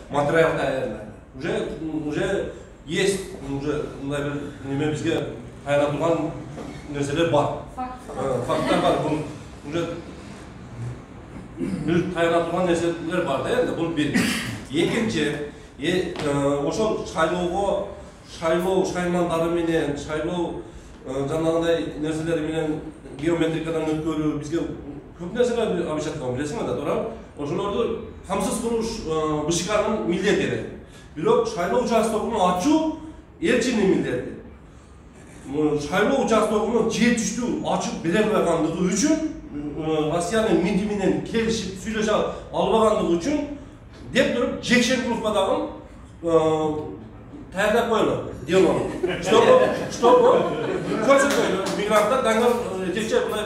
материал даярдайды. Уже есть уже мындай бир неме бизге таяна турган нерселер бар. Факттар бар. Бул уже бир таяна турган нерселер бар да энди. Бул бир. Экинчи, ошол шайлоо шаймандары менен, шайлоо жанагындай нерселер менен геометрикадан өткөрүү бизге көп нерселер абишаткан билесиңби да, туура? Ошолорду камсыз кылуу БШКнын милдети. Бирок шайлоо участогун ачуу элчинин милдети. Шайлоо участогун жетиштүү ачып бере албагандыгы үчүн, Россиянын МИДи менен келишип сүйлөшө албагандыгы үчүн деп туруп Жекшенкуловго дагы таярдап коелу делону. Чтобы көрсөтөйлү мигранттар даңгал текче мындай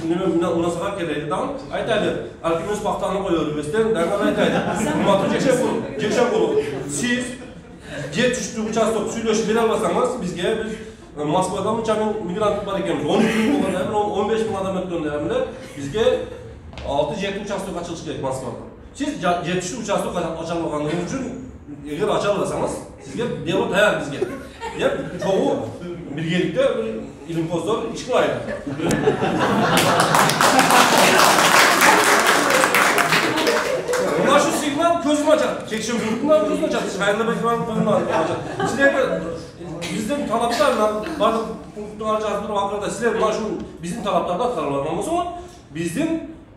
неме унасага келеди дагы айтады. Архимедес пактаны коелу эместен даңгал айтады. Урматтуу Жекшенкулов, сиз жетиштүү участок сүйлөшүп бере албасаңыз бизге Москвада мынча мигрант бар экенбиз. 12 миң болгондо 15 миң адам өткөндө бизге 6-7 участок ачылыш керек Москвада. Siz жетиштүү участок ача албагандыгы үчүн эгер ача албасаңыз сизге дело даяр бизге деп чогуу биргеликте илимпоздор иш кылайлы. Мына ушу сигнал көзүм ачат. Жекшенкуловдун көзүн ачат. Шайлообековдун көзүн ачат. Силерге биздин талаптар бардык пункттун ар жагында туруп акырда силер мына ушу биздин талаптарды аткарылган болсо биздин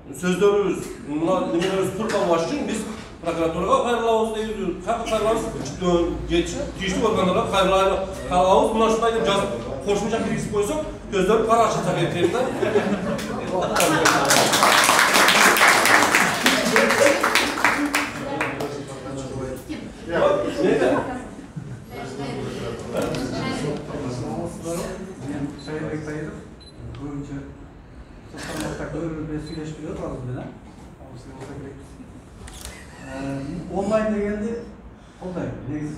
сөздөрүбүз, немелерибиз туруп калбаш үчүн биз прокуратурага кайрылабыз дейбиз. Кайрылабыз, тийиштүү органдарга кайрылабыз. Мына ушундай деп жазып, кошумча киргизип койсок, көздөрү кара ачылса керек дейм да. Онлайн дегенде колдойм, негизи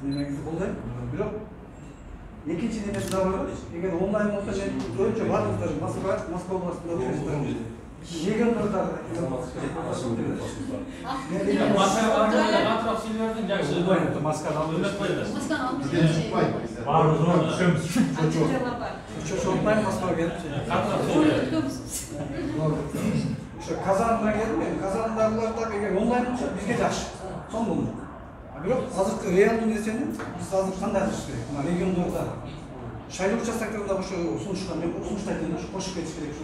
немеңизди колдойм. Бирок экинчи немеси да бар. Эгер онлайн болсо мен көбүнчө баарыңыздар Москва областында жүрөсүздөр. Егендердер Казандан келдим, Казандагылар так эгер онлайн болсо бизге жакшы. Сонун. Бирок азыркы реалдуу нерсени биз азыр кандай кылыш керек? Мына региондордо шайлоо участоктарында ошо сунуштар мен сунуштайтын кошуп кетиш керек.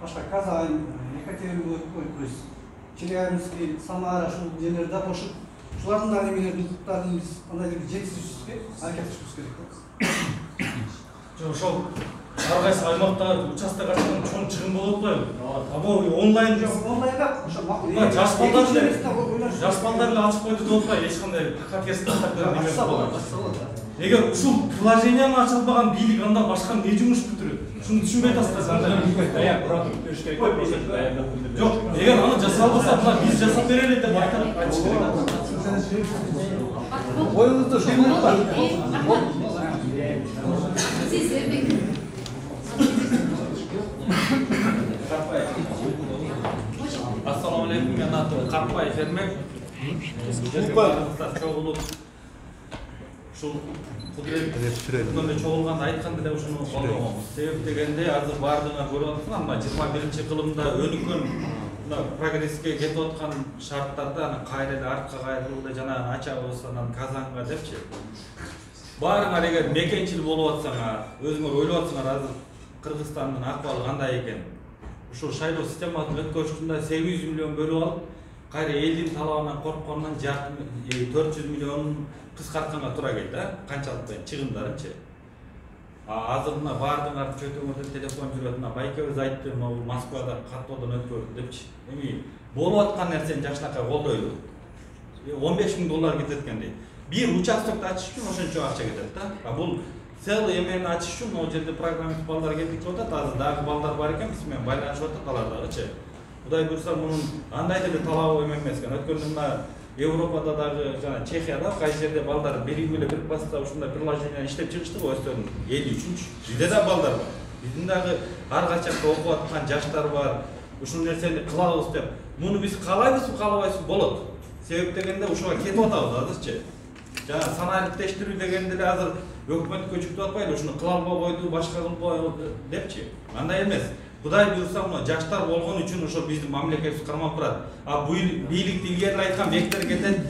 Башка Казань, Екатеринбург, Челябинский, Самара ушул жерлерде кошуп, ушулардын да немелердин укуктарын биз кандай жеткизишибизге аракет кылышыбыз керек. Ошол ар кайсы аймактар участок ачкан чоң чыгым болот го. Онлайн жаш балдар эле ачып койду деп атпайбы, эч кандай хакерский аттактар неме болот. Эгер ушул приложениени ача албаган бийлик анда башка эмне жумуш бүтүрөт? Шуну түшүнбөй атасыздар. Жок, эгер аны жасай албаса, мына биз жасап берели деп айтыш керек. Оюңузда ошондой бар. Assalomu alaykum, men аты Каппай фермер. Чогулуп ушул кудурет чогулганда айтканда эле ушуну колдогонбуз. Себеп дегенде азыр бардыгына көрүп атсыңар, мына 21-кылымда өнүккөн мына прогресске кетип аткан шарттарда аны кайра артка кайрылды, жана ачабыз анан Казанга депчи. Баарыңар эгер мекенчил болуп атсаңар, өзүңөр ойлоп атсаңар азыр Кыргызстандын акыбалы кандай экен? Ушул шайлоо системасын өткөрүштүндө 800 миллион бөлүп алып, кайра элдин талабынан корккондон 400 миллион кыскартканга туура келди, канчалык чыгымдарынчы. Азыр мына баардыгыңар чөтүңөрдө телефон жүрөт, мына байкебиз айтты, могу Москвада каттоодон өткөрдү депчи. Эми болуп аткан нерсени жакшынакай колдойлу. 15 000 доллар кетет экен дейт. Бир участокты ачыш үчүн ошончо акча кетет да. Бул целый эмени ачыш үчүн могу жерде программист балдар кетип атат, азыр дагы балдар бар экен, биз менен байланышып атат алар дагычы. Кудай буйрса мунун андай деле талабы эмес экен. Өткөндө мына Европада дагы жана Чехияда кайсы жерде балдар бириги эле бир класста ушундай приложение иштеп чыгышты го өздөрүнүн 53-үнчү. Бизде да балдар бар. Биздин дагы ар качакта окуп аткан жаштар бар. Ушул нерсени кылабыз деп. Муну биз каалайбызбы, каалабайсызбы болот. Себеп дегенде ушуга кетип атабыз азырчы. Жана санариптештирүү дегенде эле азыр өкмөткө жүктөп атпайлы, ушуну кыла албай койду, башка кылып койду депчи. Андай эмес. Кудай буйрса, мына жаштар болгон үчүн ошо биздин мамлекетибиз кармап турат. А бийликти илгери айткан бектер кетет,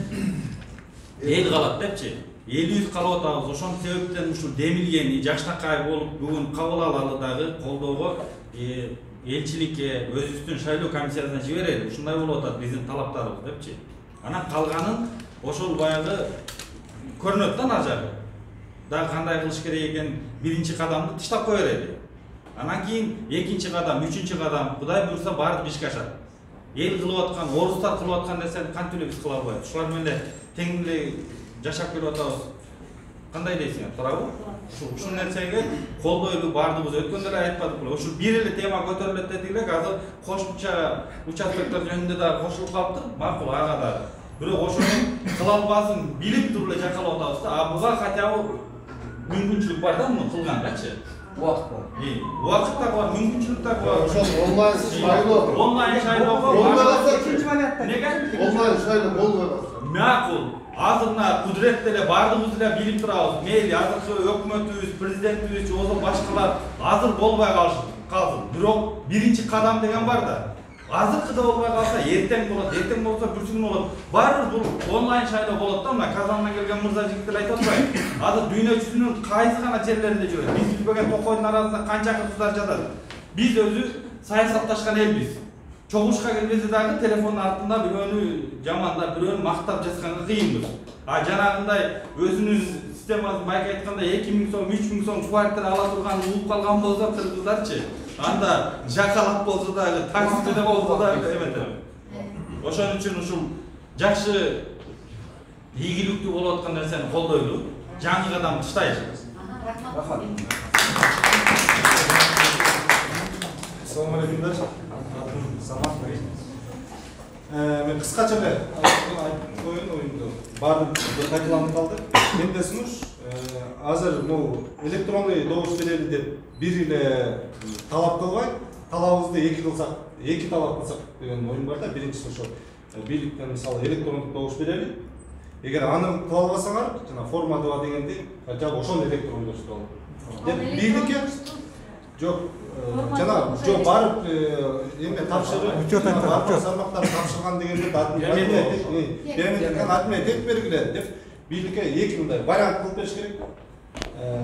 эл калат депчи. Элибиз калып атабыз. Ошон себептен ушул демилгени жаштакай болуп бүгүн кабыл алалы дагы колдоого элчиликке өзүбүздүн шайлоо комиссиясына жиберели. Ушундай болуп атат биздин талаптарыбыз депчи. Анан калганын ошол баягы көрүнөт да ар жагы. Дагы кандай кылыш керек экен, биринчи кадамды тыштап кое берели. Анан кийин экинчи кадам, үчүнчү кадам, Кудай буйрса баардыгы ишке ашат. Эл кылып аткан, орустар кылып аткан нерсени кантип эле биз кыла албайбыз? Ушулар менен эле тең эле жашап келип атабыз. Кандай дейсиң, туурабы? Ушул нерсеге колдойлу баардыгыбыз өткөндө эле айтпадык беле. Ушул бир эле тема көтөрүлөт дедик эле, азыр кошумча участоктор жөнүндө да кошулуп калыптыр. Макул ага да. Бирок ошону кыла албасын билип туруп эле жакалап атабыз да. А буга хотя бы мүмкүнчүлүк бар да муну кылгангачы. Убакыт бар. Убакыт да бар, мүмкүнчүлүк да бар. Ошол онлайн шайлоо. Онлайн шайлоого Болбой калса Экинчи вариантта. неге? онлайн шайлоо болбой калса. Макул. Азырына кудурет деле баардыгыбыз эле билип турабыз. Мейли азыркы өкмөтүбүз, президентибиз, болсо башкалар азыр болбой калсын. Бирок биринчи кадам деген бар да. Азыркыда болбой калса эртең болот, эртең болсо бүрсүн болот. Баары бул онлайн шайлоо болот да, мына Казандан келген мырза жигиттер айтып атпайбы? Азыр дүйнө жүзүнүн кайсы гана жерлеринде жүрөт. Биз билбеген токойдун арасында канча кыздар жатат. Биз өзү саясатташкан элбиз. Чогушка келбесе дагы телефондун артында бирөөнү жамандап, бирөөнү мактап жазганга кыйынбыз. А жанагындай өзүнүн системасын байка айткандай 2000 сом, 3000 сом квартира ала турган угуп калган болсо кыргыздарчы. Анда жакалап болсо дагы, таксиде болсо дагы эметем. Ошон үчүн ушул жакшы ийгиликтүү болуп аткан нерсени колдойлу, жаңы кадам таштайлы. Рахмат. Assalomu alaykumlar. Samad Bey. Men qisqacha aytib qo'yin o'yinda. Bari taklif qildi. Menda sunush hozir bu elektronniy добуш берели deb bir ile talab qilmay, talabımızda iki talab qilsak degan o'yin bor da. Birinchisi shu birlikten misal elektronik добуш bereli. Eğer аны qila olmasalar, jana formati bor degandek, хотя бы ошол elektron добуш qilib. Deb birlikka Жоқ, жана жок барып эме тапшырып, учет салмактарды тапшырган дегенде атмен тек бергиле деп бийликке эки мындай вариант кылып бериш керек.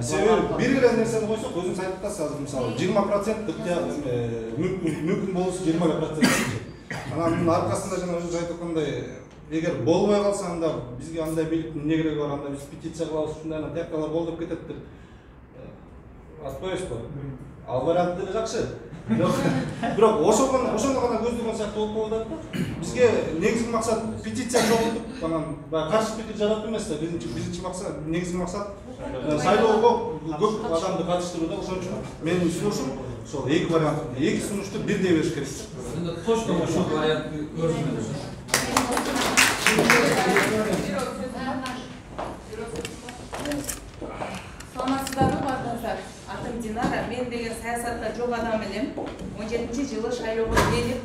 Себеби бир эле нерсени койсок, өзүң айтып атасыз, азыр мисалы 20% мүмкүн болуусу 20%. Анан мунун аркасында жана өзүңүз айтып аткандай, эгер болбой калса анда бизге андай бийликтин эмне кереги бар, анда биз петиция кылабыз, ушундай такталар болуп кетет деп атпайбызбы? Ал вариант деле жакшы. Бирок ошондо гана көздөгөн сыяктуу болуп калат да. Бизге негизги максат петиция жолдоп, анан каршы пикир жаратуу эмес да. Биринчи максат, негизги максат сайлоого көп адамды катыштыруу да. Ошон үчүн менин сунушум ошол эки вариант, эки сунушту бирдей бериш керек. Точно ошол вариантты көрсөтөбүз. Саламатсыздарбы бардыңыздар? Атым Динара, мен деген саясатта жок адам элем. 17-жылы шайлоого келип,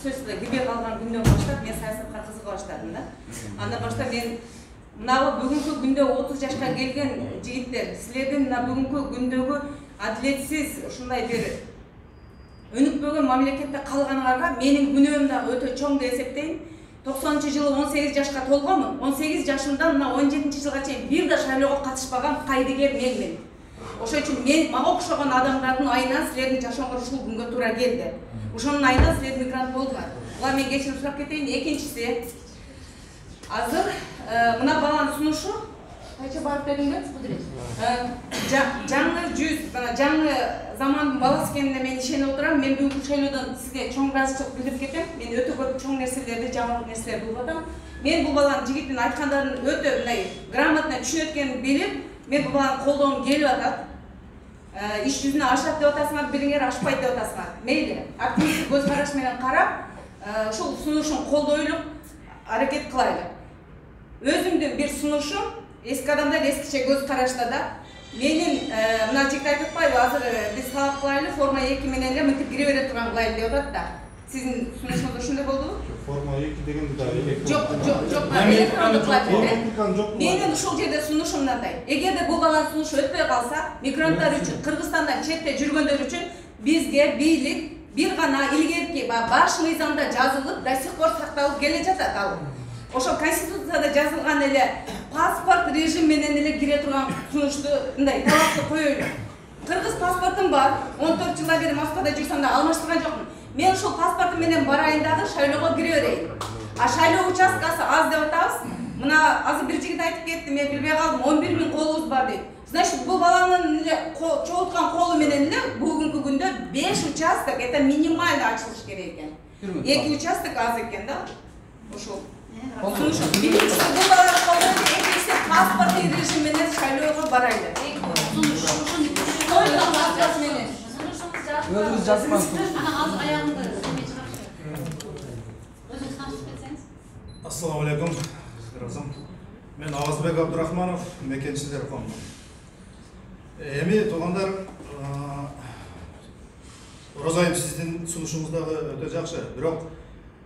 сөзсүздө кирбей калган күндөн баштап мен саясатка кызыга баштадым да. Андан баштап мен мына бүгүнкү күндө 30 жашка келген жигиттер, силердин мына бүгүнкү күндөгү адилетсиз ушундай бир өнүкпөгөн мамлекетте калганыңарга менин күнөөм да өтө чоң деп эсептейм. 90-жылы 18 жашка толгонмун. 18 жашымдан мына 17-жылга чейин бир да шайлоого катышпаган кайдыгер менмин. Ошон үчүн мен мага окшогон адамдардын айынан силердин жашооңор ушул күнгө туура келди. Ошонун айынан силер мигрант болдуңар. Буга мен кечирим сурап кетейин. Экинчиси, азыр мына баланын сунушу кайча барып дедиңер? Жаңы жүз, жаңы замандын баласы экенине мен ишенип отурам. Мен бүгүнкү шайлоодон сизге чоң ыраазычылык билдирип кетем. Мен өтө көп чоң нерселерди, жаңылык нерселерди угуп атам. Мен бул баланын жигиттин айткандарын өтө мындай грамотно түшүнөт экенин билип, мен бул баланы колдоом келип атат. Иш жүзүнө ашат деп атасыңар, бириңер ашпайт деп атасыңар. Мейли, активисттик көз караш менен карап, ушул сунушун колдойлук аракет кылайлы. Өзүмдүн бир сунушум эски адамдар эскиче көз карашта да. Менин мына жигит айтып атпайбы, азыр биз талап кылайлы, форма 2 менен эле мынтип кире бере турган кылайлы деп атат да. Сиздин сунушуңуз ушундай болдубу? Форма 2 дегенди да Жок, электрондук Техниканы жок. Менин ушул жерде сунушум мындай. Эгерде бул баланын сунушу өтпөй калса, мигранттар үчүн, Кыргызстандан четте жүргөндөр үчүн бизге бийлик бир гана илгерки баш мыйзамда жазылып, до сих пор сакталып келе жатат ал. Ошол Конституцияда жазылган эле паспорт режим менен эле кире турган сунушту мындай талапты коёлу. Кыргыз паспортум бар. 14 жылдан бери Москвада жүрсөм да алмаштырган жокмун. Мен ушул паспортум менен барайын дагы шайлоого кире берейин. А шайлоо участкасы аз деп атабыз. Мына азыр бир жигит айтып кетти, мен билбей калдым. 11 000 колубуз бар дейт. Значит, бул баланын эле чогулткан колу менен эле бүгүнкү күндө 5 участок это минимально ачылыш керек экен. 2 участок аз экен да. Ошол. Сунушу биринчиси бул баланын колу, экинчиси паспорттук режим менен шайлоого барайлы. Өзүңүз жазмаңыз. Ассаламу алейкум. Мен Авазбек Абдурахманов, мекенчилер коому. Эми туугандар, Розайым сиздин сунушуңуздагы өтө жакшы. Бирок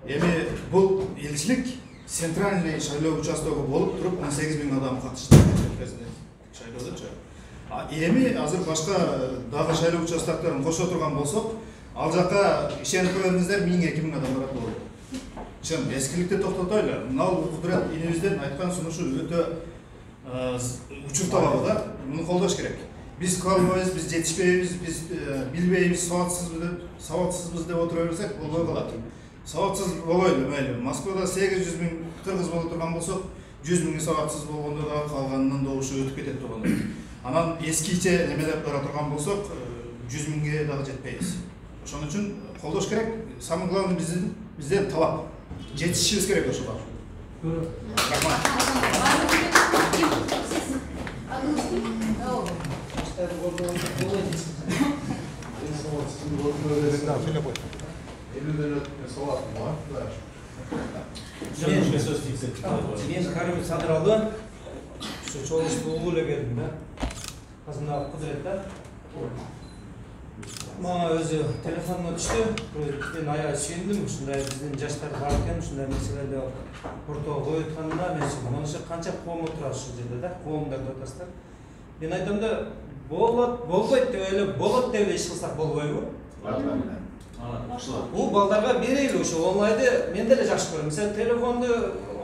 эми бул элчилик центральный шайлоо участогу болуп туруп 18 000 адам катышты шайлоодочу. Эми азыр башка дагы шайлоо участокторун кошо турган болсок, ал жака ишенип көрөңүздөр 1000-2 000 адам барат болот. Чын эскиликти токтотойлу. Мына Кудрат инибизден айткан сунушу өтө учур талабы да. Муну колдош керек. Биз калбайбыз, биз жетишпейбиз, биз билбейбиз, сабатсызбыз деп отура берсек, болбой калат. Сабатсыз болойлу, мейли. Москвада 800 000 кыргыз болуп турган болсок, 100 000 сабатсыз болгондо да калганынан добушу өтүп кетет турган. Анан эскиче немелеп бара турган болсок, 100 000ге дагы жетпейбиз. Ошон үчүн колдош керек. Самый главный бизден талап. Жетишишибиз керек ошого. Рахмат. Мен Карим Садыралы, чоңуштуу эле келдим да. Азыр мына Кудрат да. Мага өзү телефонго түштү. Мен аябай сүйүндүм, ушундай биздин жаштар бар экен, ушундай нерселерди ортого коюп атканына мен монуша канча коом отурат ушул жерде да, коомдар деп атасыздар. Мен айтам да, болбойт деп эле, болот деп эле иш кылсак болбойбу? Бул балдарга берели ошо онлайды мен деле жакшы көрөм. Мисалы телефонду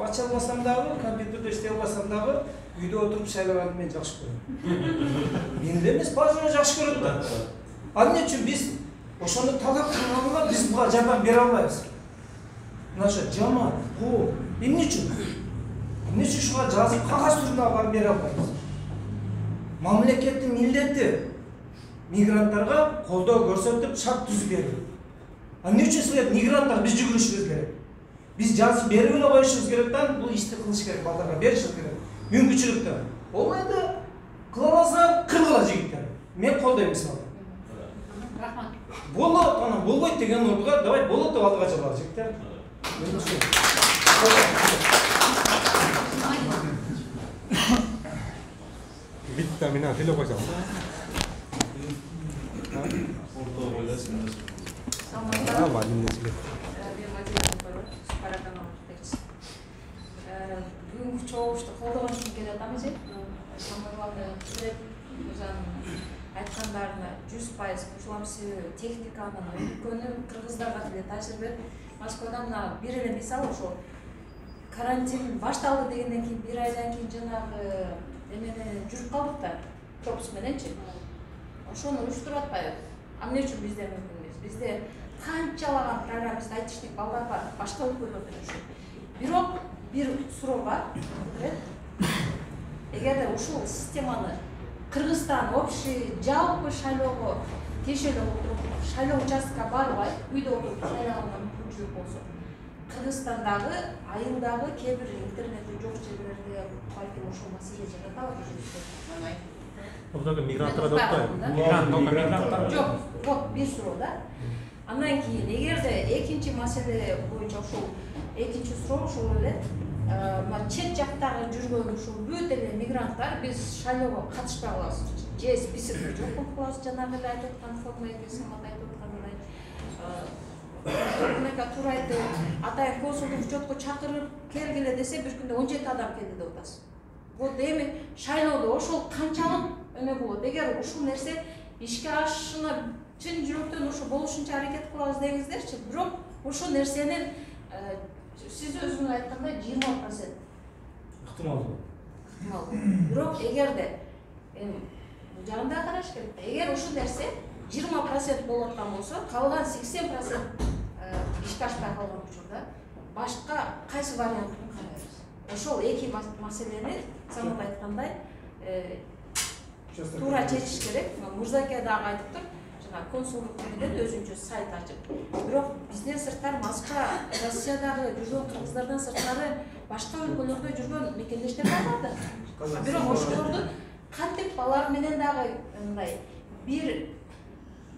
ача албасам дагы, компьютерде иштей албасам дагы, үйдө отуруп шайлаганды мен жакшы көрөм. Мен эле эмес, баары жакшы көрөт да. Ал эмне үчүн биз ошону талап кылганга биз буга жардам бере албайбыз? Мынаша жамаат, коом, эмне үчүн? Эмне үчүн ушуга жазып кагаз түрүндө барып бере албайбыз? Мамлекеттин милдети мигранттарга колдоо көрсөтүп, шарт түзүп берүү. Эмне үчүн силер мигранттар биз жүгүрүшүбүз керек? Биз жазып берип эле коюшубуз керек да, бул ишти кылыш керек, балдарга беришибиз керек. Мүмкүнчүлүктө. Болбойду, кыла алсаң, кылгыла жигиттер. Мен колдойм мисалы. Рахмат. Болот, ана болбойт деген ордуга, давай болот деп алдыга чыгалы жигиттер. Bitta mina tele koysam. Бүгүнкү чогулушты колдогон үчүн келатабыз. Самый главный өзүнүн айткандарына 100% кошулам. Себеби техниканын үлкөнү кыргыздарга деле таасир берип, Москвада мына бир эле мисал ошо карантин башталды дегенден кийин 1 айдан кийин жанагы эмени жүрүп калдык да, пропуск мененчи. Ошону уюштуруп атпайбы? Эмне үчүн бизде мүмкүн эмес? Бизде канчалаган программа, бизде айтыштык балдар бар, башка өлкөлөрдө ошо. Бирок бир суроо бар. Эгерде ушул системаны Кыргызстан общий жалпы шайлоого тиешелүү болуп, шайлоо участкага барбай, үйдө отуруп шайлаганга мүмкүнчүлүк болсо, Кыргызстандагы айылдагы кээ бир интернети жок жерлерде балким ошол маселе жаратабы жүрүштөр. Бул дагы мигранттар деп атпайбы? Мигранттар жок, вот бир суроо да. Андан кийин эгерде экинчи маселе боюнча ошол экинчи суроо ошол эле чет жактагы жүргөн ушул бүт эле мигранттар биз шайлоого катышпай калабыз. Же списокто жок болуп калабыз, жанагы эле айтып аткан форма самат айтып аткандай. Мынакей туура айтты. Атайын консулдук учетко чакырып келгиле десе бир күндө 17 адам келди деп атасыз. Вот эми шайлоодо ошол канчалык эме болот. Эгер ушул нерсе ишке ашышына чын жүрөктөн ошо болушунча аракет кылабыз деңиздерчи. Бирок ошол нерсенин сиз өзүңүз айткандай 20% ыктымал. Бирок эгерде бул жагын да караш керек. Эгер ушул нерсе 20% болуп аткан болсо, калган 80% ишке ашпай калган учурда башка кайсы вариантын карайбыз? Ошол эки маселени самат айткандай туура чечиш керек. Мурзаке дагы айтыптыр. Жана консулдук менен өзүнчө сайт ачып. Бирок бизден сырткары Москва, Россиядагы жүргөн кыргыздардан сырткары башка өлкөлөрдө жүргөн мекендештер бар да. Бирок ошолорду кантип алар менен дагы мындай бир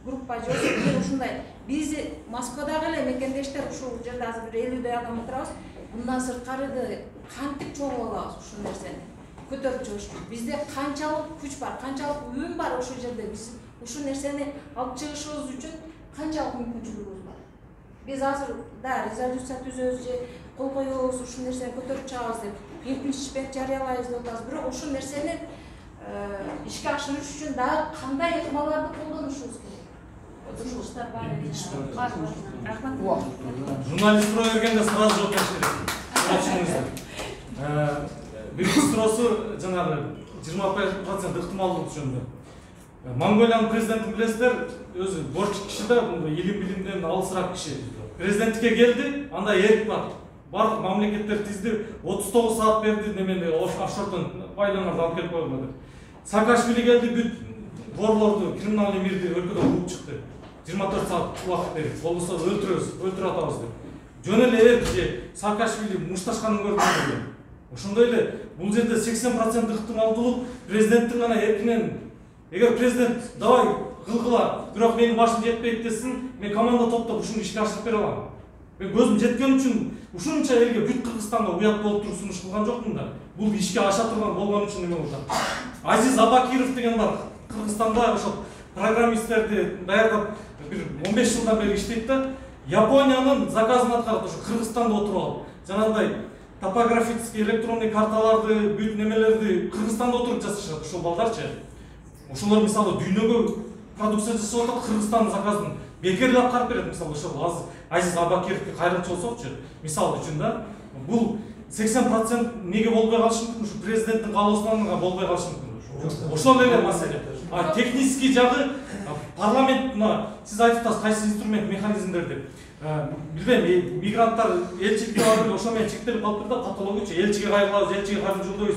группа жок, бир ушундай биз Москвадагы эле мекендештер ушул жерде азыр бир 50 адам отурабыз. Мындан сырткары кантип чогуу алабыз ушул нерсени көтөрүп чыгыш үчүн? Бизде канчалык күч бар, канчалык үн бар ошол жерде? Биз ушул нерсени алып чыгышыбыз үчүн канчалык мүмкүнчүлүгүбүз бар? Биз азыр да резолюция түзөбүз же кол коебуз, ушул нерсени көтөрүп чыгабыз деп импичмент жарыялайбыз деп атабыз. Бирок ушул нерсени ишке ашырыш үчүн дагы кандай ыкмаларды колдонушубуз керек? Журналисттер бар. Рахмат. Журналист суроо бергенде сразу жооп бериш керек. Биринчи суроосу жанагы 20% ыктымалдык жөнүндө. Монголиянын президентин билесиздер, өзү борчу киши да, илим билимден алысыраак киши. Президенттикке келди, анда эрк бар. Бардык мамлекеттер тизди, 39 саат берди, немени офшордон байланаларды алып келип койгула деп. Саакашвили келди, бүт ворлорду, криминалдык мирди өлкөдөн кууп чыкты. 24 саат убакыт берип, болбосо өлтүрүп атабыз деп. Жөн эле эрк же Саакашвили мушташканын көрдүм. Ошондой эле бул жерде 80% ыктымалдуулук президенттин гана эркинен. Эгер президент давай кылгыла, бирок менин башым жетпейт десин, мен команда топтоп ушуну ишке ашырып бере алам. Мен көзүм жеткен үчүн ушунча элге бүт Кыргызстанга уят болуп туруп сунуш кылган жокмун да. Бул ишке аша турган болгон үчүн эме болду. Азиз Абакиров деген бар. Кыргызстанда ошол программисттерди даярдап бир 15 жылдан бери иштейт да. Япониянын заказын аткарат, ошо Кыргызстанда отуруп алып. Жанагындай топографический электронный карталарды, бүт немелерди Кыргызстанда отуруп жасашат ошол балдарчы. Ошолор мисалы дүйнөгө продукция жасап атат, Кыргызстандын заказын бекер аткарып берет. Мисалы ошол Азиз Абакировге кайрымчы болсокчу, мисалы үчүн да, бул 80% неге болбой калышы мүмкүн? Ушу президенттин каалоосунан болбой калышы мүмкүн. Ошол эле маселе. Технический жагы парламент, сиз айтып атасыз кайсы инструмент, механизмдер деп. Билбейм, мигранттар элчиликке барып, ошо менен чектелип калыптыр да, патология, элчиге кайрылабыз, элчиге каршы жолдойбуз.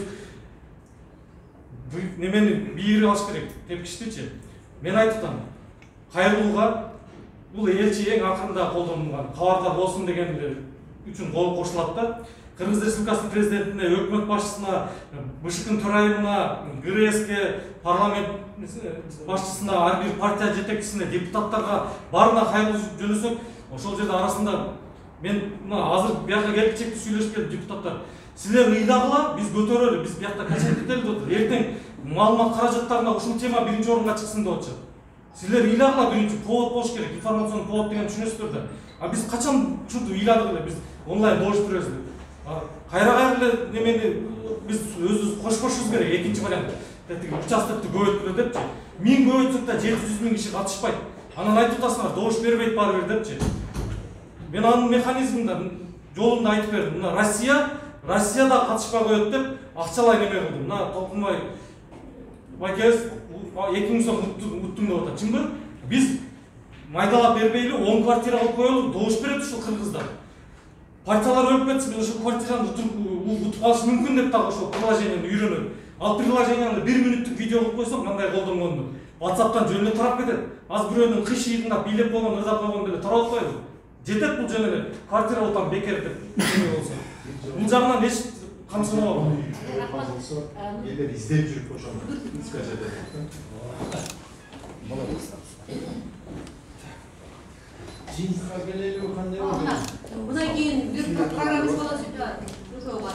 Немени бийирип алыш керек, тепкичтичи. Мен айтып атам, кайрылууга бул элчи эң акырында колдонулган, кабардар болсун деген үчүн кол кошулат да. Кыргыз Республикасынын президентине, өкмөт башчысына, БШКнын төрайымына, ГРСке, парламент башчысына, ар бир партия жетекчисине, депутаттарга баарына кайрылып жөнөсөк, ошол жерде арасында мен азыр бияка келип чекти сүйлөшкөн депутаттар. Силер ыйлагыла, биз көтөрөлү, биз биякта качан кетели деп атат. Эртең маалымат каражаттарына ушул тема биринчи орунга чыксын деп атышат. Силер ыйлагыла, биринчи повод болуш керек, информационный повод деген түшүнөсүздөр да. А биз качан ушунтип ыйладык эле, биз онлайн должен беребиз деп. Кайра эле немени биз өзүбүз кошпошубуз керек, экинчи вариант. Участокты көбөйткүлө депчи. 1000 көбөйтсөк да 700 000 киши катышпайт. Анан айтып атасыңар, добуш бербейт баары бир депчи. Мен анын механизмин жолунда айтып бердим. Мына Россияда катышпай коет деп акчалай неме кылдым. Мына Толкунбай Бакез 2000 сом уттум деп атат. Чынбы? Биз майдалап бербейли 10 квартира алып коелу, добуш берет ушул кыргыздар. Партиялар өлүп кетсин, мен ошол квартираны утуп алыш мүмкүн деп дагы ошол приложениени үйрөнөт. Ал приложениени 1 мүнөттүк видео кылып койсок, мындай колдонгонду. WhatsApp'тан жөн эле тарап кетет. Аз бирөөнүн кыйшыйгында бийлеп болгон, ырдап койгон деле тарап атпайбы? Жетет бул жөн эле. Квартира утам бекер деп эме болсо. Бул жагынан эч камсынабаган. Элдер издеп жүрүп ошону. Жинсқа келелі қандай болды? Бұдан кейін бір программыз болады жоға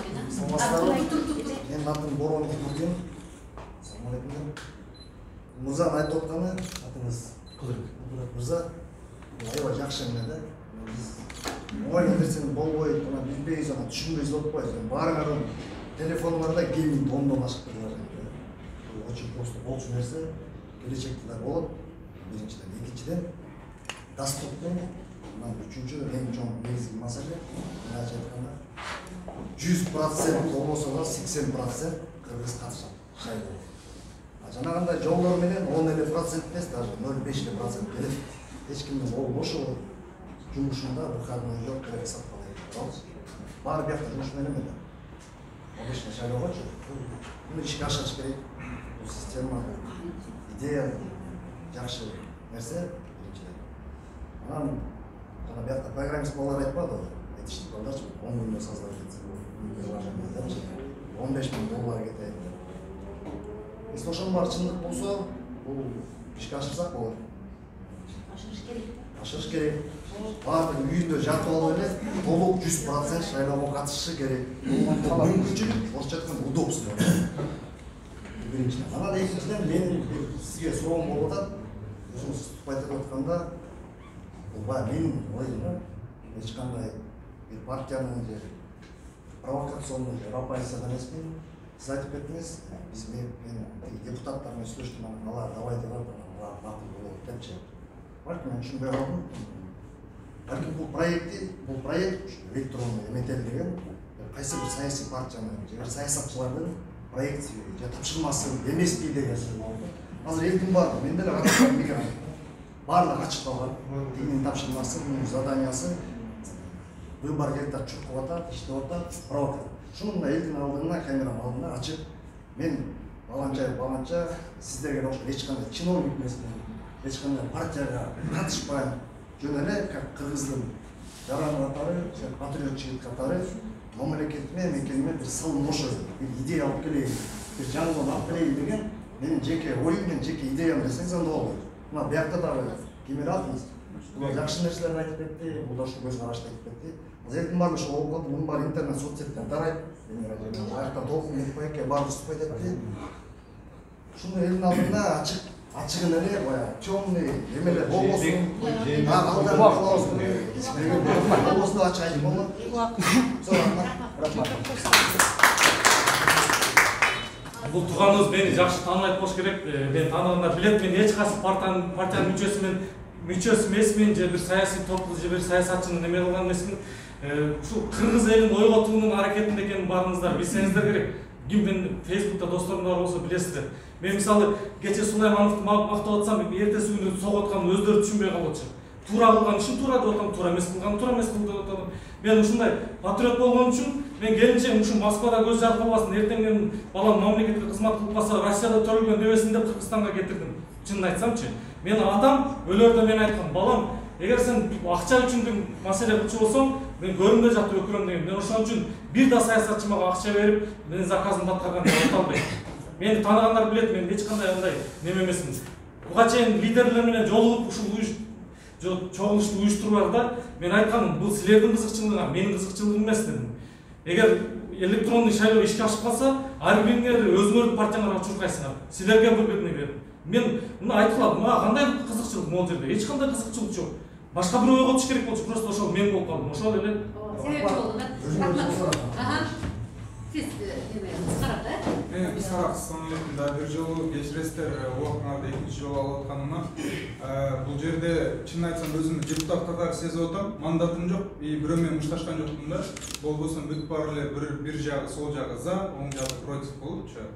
Мен атым Борон Кудин. Мырза айтып отқаны атыңыз Кудырет Мырза. Аябай жақсы міне да. оңай нерсени болбой билбейбиз, ана түшүнбөйбүз болуп атпайбы. Баарыңардын телефонуңарда гейминг домдон ашып кетип атат. Бул очень просто болчу нерсе. Келечекте да болот. Биринчиден, экинчиден доступный. Үчүнчүдөн эң чоң негизги маселе, мына айтканда 100% болбосо да 80% кыргыз катышат шайлоого. Жанагындай жолдор менен 10% эмес, даже 0,5% келет. Эч кимдин ол ошо жумушунда выходной жок деп эсептелет. Баары бияқта жумуш менен эле. Обычно шайлоогочу муну ишке ашырыш керек. Бул система, идея жакшы нерсе биринчиден. Анан жана бияқта программист балдар айтпады, айтышты балдарчы 10 күндө создавать этсе, 15 000 доллар кетет. Если ошонун баары чындык болсо, бул ишке ашырсак болот. Ашырыш керек. Баардык үйүндө жатып алып эле толук 100% шайлоого катышышы керек. Бул мүмкүнчүлүк, орусча айтканда удобство. Биринчиден. Анан экинчиден менин сизге суроом болуп атат. Өзүңүз уступ айтып атканда, бул баягы менин оюм, эч кандай бир партиянын же провокационный оппозициядан эмесмин. Siz aytып kеттiniz, biz men deputatlar менен сүйлөштүм, алар давай деп атат, алар макул болот депчи. Балким мен түшүнбөй калдым. Балким бул проект электронный эметелген кайсы бир саясий партиянын же саясатчылардын проект же тапшырмасы эмеспи деген сөз болду. Азыр элдин баары, мен деле катышкан мигрант. Баардыгы ачык калган. Тигинин тапшырмасы, мунун заданиясы выбор келтип чуркуп атат, иштеп атат, провокатор. Шунун элдин алдына, камеранын алдына ачып, мен баланча сиздерге окшоп эч кандай чиновник эмесмин, эч кандай партияга катышпайм. Жөн эле как кыргыздын жаран катары, патриот жигит катары мамлекетиме, мекениме бир сылым ошо бир идея алып келейин, бир жаңылык алып келейин деген менин жеке оюм менен жеке идеям десеңиз анда болот. Мына биякта дагы кемел атыңыз. Бул жакшы нерселерди айтып кетти, бул да ошо көз карашты айтып кетти. Элдин баары ошо болуп калды, мунун баары интернет соцсеттен тарайт. Аякта толкун этпейке, баары уступайт этти. Ушуну элдин алдында ачыгын эле баягы темный эмелер болбосун. Алда болбосун. Болбосун деп ачык айтып болду. Рахмат. Бул тууганыбыз мени жакшы тааныбайт болуш керек. Мен тааныгандар билет, мен эч кайсы партиянын мүчөсү эмесмин, же бир саясий топ, же бир саясатчынын эме кылган эмесмин. Ушул кыргыз элин ойготуунун аракетинде экенин баарыңыздар билсеңиздер керек. Мен Facebook'ta досторум бар болсо билесиздер. Мен мисалы кече Сулаймановду мактап атсам, эртеси күнү согуп атканын өздөрү түшүнбөй калчу. Туура кылган ишин туура деп атам, туура эмес кылган туура эмес деп атам. Мен ушундай патриот болгон үчүн мен келинче ушул Москвада көз жарык кылбасын, эртең менин балам мамлекетке кызмат кылып калса, Россияда төрөлгөн дебесин деп Кыргызстанга кетирдим. Чынын айтсамчы, менин атам өлөрдө мен айткан, балам, эгер сен акча үчүн маселе кылчу болсоң, мен көрүнбөй жатып өкүрөм деген. Мен ошон үчүн бир да саясатчы мага акча берип, менин заказымды аткарган деп айта албайм. Мени тааныгандар билет, мен эч кандай андай неме эмесмин. Буга чейин лидерлер менен жолугуп ушул чогулушту уюштурбарда мен айтканым, бул силердин кызыкчылыгыңар, менин кызыкчылыгым эмес дедим. Эгер электронный шайлоо ишке ашып калса, ар бириңер өзүңөрдүн партияңарга чуркайсыңар. Силерге выгодный бердим. Мен мына айткылап, мага кандай кызыкчылык могул жерде? Эч кандай кызыкчылык жок. Башка бир ойго түш керек болчу, просто ошол мен болуп калдым. Ошол эле. Себеп болду да. Сиз кыскараак да? Кыскараак, ассалам алейкум. Да, бир жолу кечиресиздер, убактыңарды экинчи жолу алып атканыма. Бул жерде чынын айтсам өзүмдү депутат катары сезип атам. Мандатым жок, бирөө менен мушташкан жокмун да. Болбосо бүт баары эле бир жагы, сол жагы за, оң жагы против болупчу.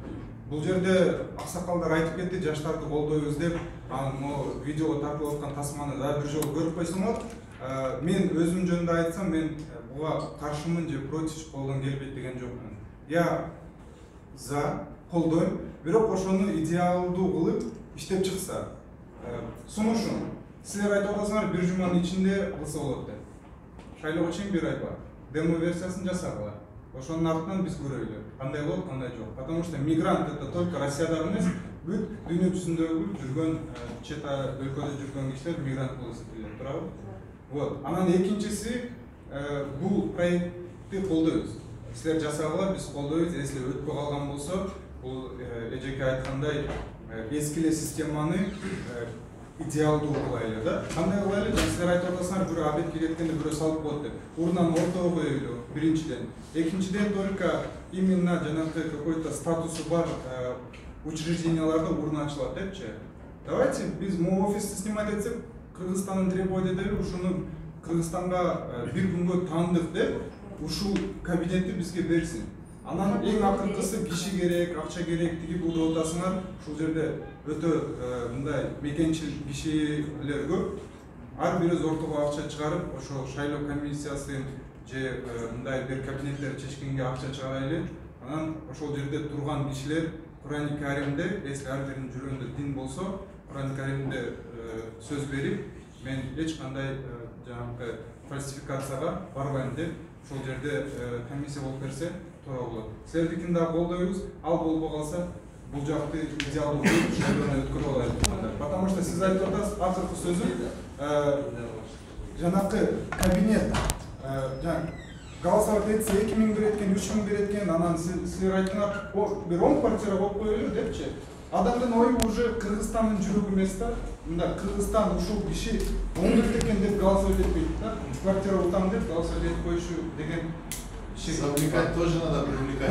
Бул жерде аксакалдар айтып кетти, жаштарды колдойбуз деп, могу видеого тартылып аткан тасманы да бир жолу көрүп койсоңор. Мен өзүм жөнүндө айтсам, мен буга каршымын же против колдон келбейт деген жокмун. Я за колдойм, бирок ошону идеалдуу кылып иштеп чыкса. Сунушу, силер айтып атасыңар, бир жуманын ичинде кылса болот деп. Шайлоого чейин бир ай бар. Демо версиясын жасагыла. Ошонун артынан биз көрөлү. Кандай болот, кандай жок. Потому что мигрант это только Россияда эмес, бүт дүйнө жүзүндөгү жүргөн, чет өлкөдө жүргөн кишилер мигрант болуп эсептелет, туурабы? Вот. Анан экинчиси, бул проектти колдойбуз. Силер жасагыла, биз колдойбуз. Если өтпөй калган болсо, бул эжеке айткандай эски эле системаны идеалдуу кылайлы да. Кандай кылайлы? Силер айтып атасыңар, бирөө обедке кеткенде бирөө салып коет деп. Урунан ортого коелу биринчиден. Экинчиден только именно жанагы какой-то статусу бар учрежденияларда урун ачылат депчи. Давайте биз могу офисти снимать этсек, Кыргызстандын требовать эдели, ушуну Кыргызстанга бир күнгө таандык деп, ушул кабинетти бизге берсин. Анан эң акыркысы киши керек, акча керек тиги бул деп атасыңар. Ушул жерде өтө мындай мекенчил кишилер көп. Ар бири ортого акча чыгарып, ошо шайлоо комиссиясын же мындай бир кабинеттер чечкенге акча чыгарайлы. Анан ошол жерде турган кишилер Кур'ан-ы Каримде, если ар биринин жүрөгүндө дин болсо, Кур'ан-ы Каримде сөз берип, мен эч кандай жанагы фальсификацияга барбайм деп, ошол жерде комиссия болуп берсе туура болот. Силердикин да колдойбуз, ал болбой калса, бул жакты идеалдуу шайлоону өткөрүп алайлы. Потому что сиз айтып атасыз, акыркы сөзүм, жанагы кабинет, голосовать этсе 2000 береткен, 3000 береткен, анан силер айттыңар, бир 10 квартира болуп коелу депчи. Адамдын ою уже Кыргызстандын жүрөгү эмес да. Мында Кыргызстан ушул киши 10 берет экен деп голосовать этпейт да. Квартира утам деп голосовать этип коюшу деген Привлекать тоже надо, привлекать.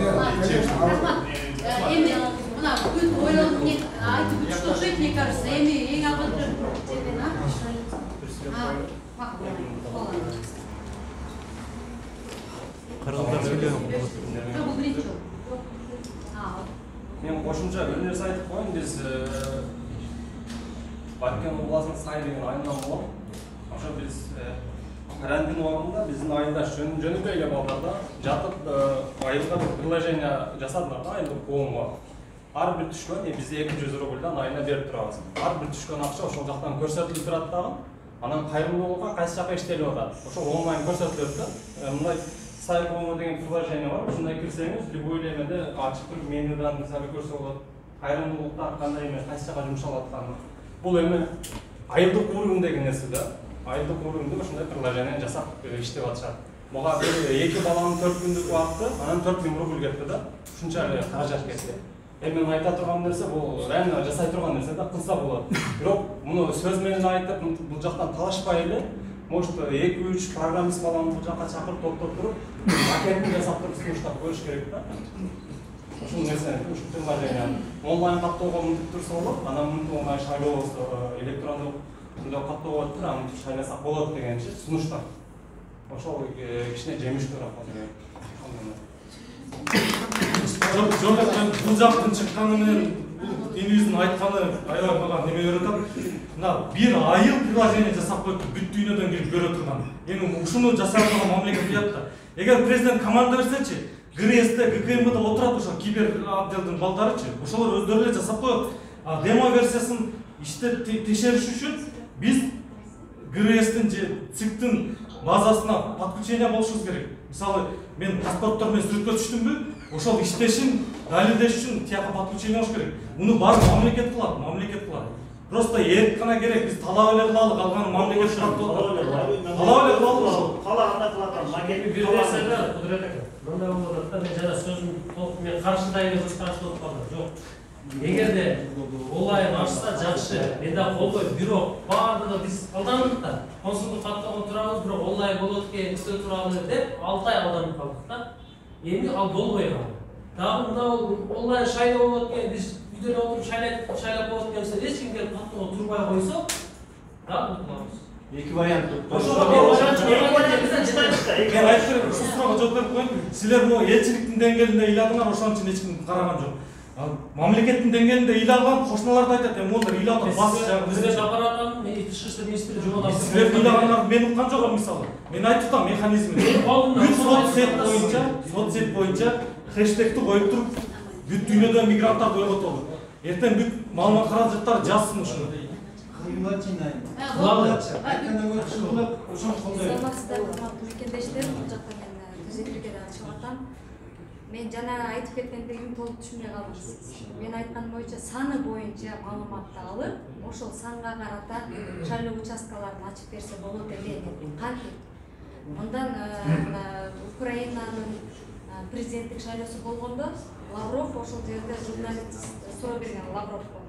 Эми, мына бүт ойлонуп айтып бүтүшөт, мне кажется, эми эң акылдуу Мен кошумча бир нерсе айтып коеюн, биз Баткен областынын Сай деген айынан болом. Ошо биз карантин убагында биздин айылдаш жөнүкөй эле балдар жатып айылга приложение жасадылар да, айылдык коомго. Ар бир түшкөн, бизде 200 рубльдан айына берип турабыз. Ар бир түшкөн акча ошол жактан көрсөтүлүп турат дагы. Анан кайрымдуулукка кайсы жака иштелип атат. Ошол онлайн көрсөтүлөт да. Мындай Сай коому деген приложение бар. Ушундай кирсеңиз, любой элемеде ачып туруп менюдан мисалы көрсө болот. Кайрымдуулукта кандай эмес, кайсы жака жумшалып атканын. Бул эми айылдык уровень деген нерсе да. Айылдык уровеньде ушундай приложение жасап иштеп атышат. Мага эки баланын 4 күндүк убакыты, анан 4000 рубль кетти да. Ушунча эле каражат кетти. Эми мен айта турган нерсе бул реально жасай турган нерсе да, кылса болот. Бирок муну сөз менен айтып, бул жактан талашпай эле, может 2-3 программист баланы бул жакка чакырып топтоп туруп, макетин жасап туруп сунуштап коюш керек да. Ушул нерсе, ушул приложение онлайн каттоого мүмкүн турса болот, анан мүмкүн онлайн шайлоо электрондук мындай каттоого болот, анан шайласак болот дегенчи сунуштар. Ошол кичине жемиштүүрөөк болот. Жок, бул жактын чыкканы менен элибиздин айтканы аябай мага неме берип атат. Мына бир айыл приложение жасап коюпту, бүт дүйнөдөн келип көрө турган. Эми ушуну жасап турган мамлекет уят да. Эгер президент команда берсечи, ГРСте, ГКМБде отурат ошо кибер отделдин балдарычы, ошолор өздөрү эле жасап коет. Демо версиясын иштеп текшериш үчүн биз ГРСтин же ЦИКтин базасына подключение болушубуз керек. Мисалы, мен паспорттор менен сүрөткө түштүмбү, ошол иштешин далилдеш үчүн тияка подключение болуш керек. Муну баары мамлекет кылат, Просто эрк гана керек, биз талап эле кылалы, калганы мамлекет кылат деп атат. Талап эле кылалы ошол. Калаганда кылат, макет бир нерсе кудурет экен. Мындай болуп атат да, мен жана сөзүм толук мен каршыдай эле каршылап калдым. Жок. Эгерде онлайн ачса жакшы, мен да колдойм. Бирок баардыгы биз алдандык да. Консулдук каттоого турабыз, бирок онлайн болот экен, өтө турабыз деп 6 ай алданып калдык да. Эми ал болбой калды. Дагы мына онлайн шайлоо болот экен, биз үйдөн отуруп шайлап болот экен, эч ким келип каттоого турбай койсо, дагы утулабыз. Эки вариант. Мен айтып ушул суроого жооп берип коеюн. Силер могу элчиликтин деңгээлинде ыйладыңар, ошон үчүн эч ким караган жок. Мамлекеттин деңгээлинде ыйлаган кошуналарды айтат, эми олар ыйлап атат, бас жагы бизге аппараттан ички иштер министри жок адам. Силер ыйлагандар мен уккан жокмун мисалы. Мен айтып атам механизмин. Бүт соцсет боюнча хэштегти коюп туруп, бүт дүйнөдөн мигранттарды ойготобуз. Эртең бүт маалымат каражаттар жазсын ушуну. Мен жана айтып кеткендигим толук түшүнбөй калдым. Мен айткан боюнча саны боюнча маалыматты алып, ошол санга карата шайлоо участкаларын ачып берсе болот эле деп кантип. Мындан Украинанын президенттик шайлоосу болгондо Лавров ошол жерде журналист суроо берген Лавровго.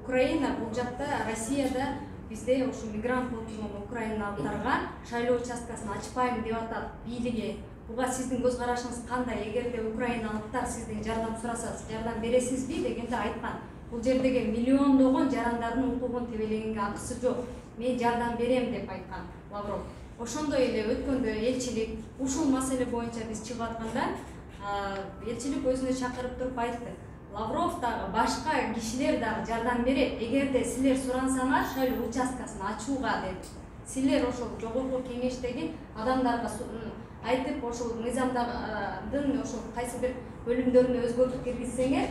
Украина бул жакта Россияда бизде ушу мигрант болуп турган украиналыктарга шайлоо участкасын ачпайм деп атат бийлиги. Буга сиздин көз карашыңыз кандай? Эгерде украиналыктар сизден жардам сураса, жардам бересизби дегенде айткан. Бул жердеги миллиондогон жарандардын укугун тебелегенге акысы жок. Мен жардам берем деп айткан Лавров. Ошондой эле өткөндө элчилик ушул маселе боюнча биз чыгып атканда элчилик өзүнө чакырып туруп айтты. Лавров дагы башка кишилер дагы жардам берет. Эгерде силер сурансаңар шайлоо участкасын ачууга деди. Силер ошол жогорку кеңештеги адамдарга айтып ошол мыйзамдын ошол кайсы бир бөлүмдөрүнө өзгөртүп киргизсеңер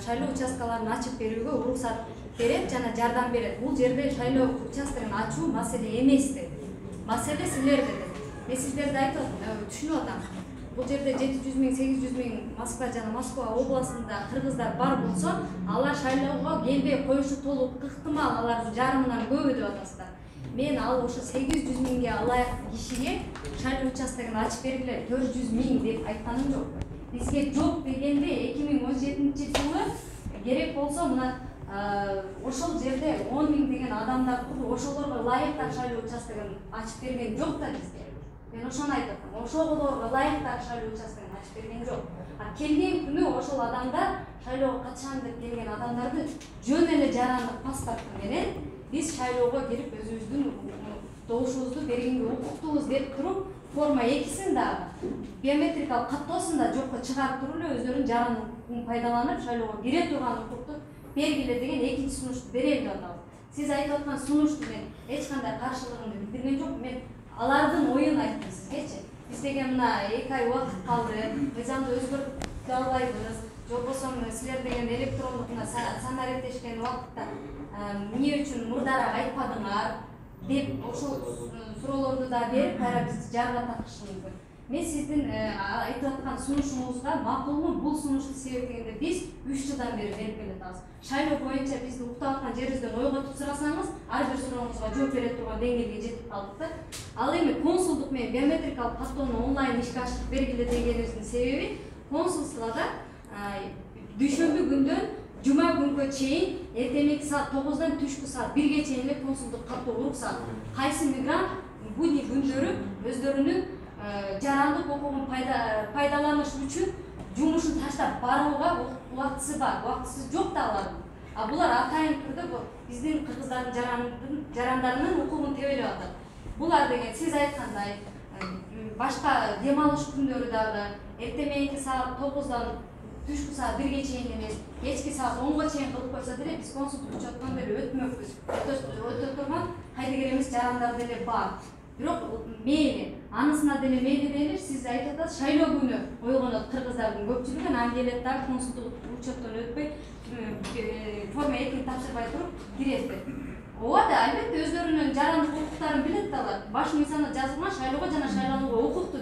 шайлоо участкаларын ачып берүүгө уруксат берет жана жардам берет. Бул жерде шайлоо участкасын ачуу маселе эмес деди. Маселе силерде деди. Мен сиздерди айтып түшүнүп атам. Бул жерде 700 миң, 800 миң Москва жана Москва областында кыргыздар бар болсо, алар шайлоого келбей коюшу толук ыктымал, алардын жарымынан көбү деп атасыздар. Мен ал ошо 800 миңге алайыктуу кишиге шайлоо участкасын ачып бергиле 400 миң деп айтканым жок. Бизге жок дегенде 2017-жылы керек болсо мына ошол жерде 10 миң деген адамдар туруп, ошолорго ылайыктуу шайлоо участкасын ачып берген жок да бизге. Мен ошону айтып атам. Ошолорго ылайыктуу шайлоо участкасын ачып берген жок. Келген күнү ошол адамдар шайлоого катышам деп келген адамдарды жөн эле жарандык паспорт менен биз шайлоого кирип өзүбүздүн добушубузду бергенге укуктуубуз деп туруп, форма 2-син дагы биометрикалык каттоосун да жокко чыгарып туруп эле өздөрүнүн жарандыгын пайдаланып шайлоого кире турган укукту бергиле деген экинчи сунушту берели деп атабыз. Сиз айтып аткан сунушту мен эч кандай каршылыгымды билдирген жокмун. Мен алардын оюн айттым сизгечи. Биз деген мына 2 ай убакыт калды, мыйзамды өзгөртүп албайбыз. Жок болсо силер деген электрондук санариптешкен убакытта эмне үчүн мурдараак айтпадыңар деп ошол суроолорду да берип, кайра бизди жарга такышы мүмкүн. Мен сиздин айтып аткан сунушуңузга макулмун. Бул сунушту себеп дегенде биз 3 жылдан бери берип келатабыз. Шайлоо боюнча бизди уктап аткан жерибизден ойготуп сурасаңыз, ар бир сурооңузга жооп бере турган деңгээлге жетип калдык да. Ал эми консулдук менен биометрикалык каттоону онлайн ишке ашырып бергиле дегенибиздин себеби консулствода дүйшөмбү күндөн жума күнгө чейин эртеңки саат 9-дан түшкү саат 1-ге чейин эле консулдук каттоо уруксат. Кайсы мигрант будни күндөрү өздөрүнүн жарандык укугун пайдаланыш үчүн жумушун таштап барууга убактысы бар, убактысы жок да алардын. А булар атайын түрдө биздин кыргыздардын жарандарынын укугун тебелеп атат. Булар деген сиз айткандай башка дем алыш күндөрү дагы эртең саат 9-дан түшкү саат 1-ге чейин эмес, кечки саат 10-га чейин кылып койсо деле биз консулдук учеткон деле өтмөкпүз. Өтө турган кайдыгер эмес жарандар деле бар. Бирок мейли, анысына деле мейли дейли, сиз айтып атасыз, шайлоо күнү ойгонот кыргыздардын көпчүлүгү, анан келет дагы консулдук учеттон өтпөй, форма 2-ни тапшырбай туруп кирет деп. Ооба да, албетте өздөрүнүн жарандык укуктарын билет да алар. Баш мыйзамда жазылган шайлоого жана шайланууга укуктуу